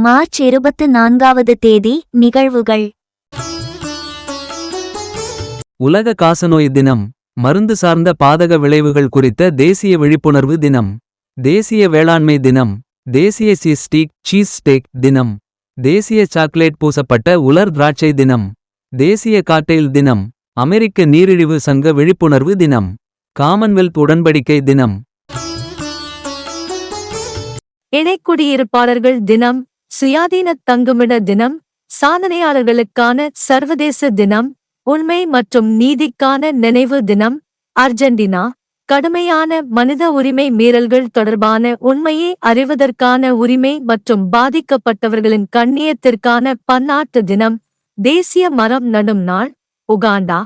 March 24வது தேதி. நிகழ்வுகள். உலக காசநோய் தினம். மருந்து சார்ந்த பாதக விளைவுகள் குறித்த தேசிய விழிப்புணர்வு தினம். தேசிய வேளாண்மை தினம். தேசிய சீஸ் ஸ்டேக் தினம். தேசிய சாக்லேட் பூசப்பட்ட உலர் திராட்சை தினம். தேசிய காக்டெயில் தினம். அமெரிக்க நீரிழிவு சங்க விழிப்புணர்வு தினம். காமன்வெல்த் உடன்படிக்கை தினம். இணைக்குடியிருப்பாளர்கள் தினம். சுயாதீன தங்குமிட தினம். சாதனையாளர்களுக்கான சர்வதேச தினம். உண்மை மற்றும் நீதிக்கான நினைவு தினம். அர்ஜென்டினா. கடுமையான மனித உரிமை மீறல்கள் தொடர்பான உண்மையை அறிவதற்கான உரிமை மற்றும் பாதிக்கப்பட்டவர்களின் கண்ணியத்திற்கான பன்னாட்டு தினம். தேசிய மரம் நடும் நாள். உகாண்டா.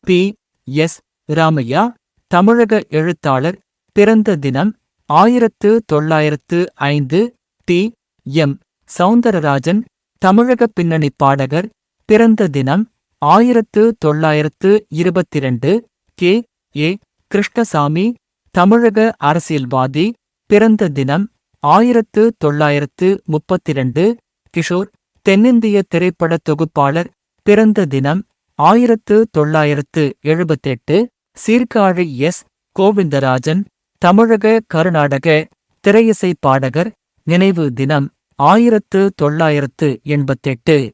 பி. எஸ். ராமையா, தமிழக எழுத்தாளர், பிறந்த தினம் 1905. டி. எம். சௌந்தரராஜன், தமிழக பின்னணிப் பாடகர், பிறந்த தினம் 1922. கே. ஏ. கிருஷ்ணசாமி, தமிழக அரசியல்வாதி, பிறந்த தினம் 1932. கிஷோர், தென்னிந்திய திரைப்பட தொகுப்பாளர், பிறந்த தினம் 1978. சீர்காழி எஸ். கோவிந்தராஜன், தமிழக கர்நாடக திரையிசை பாடகர், நினைவு தினம் 1988.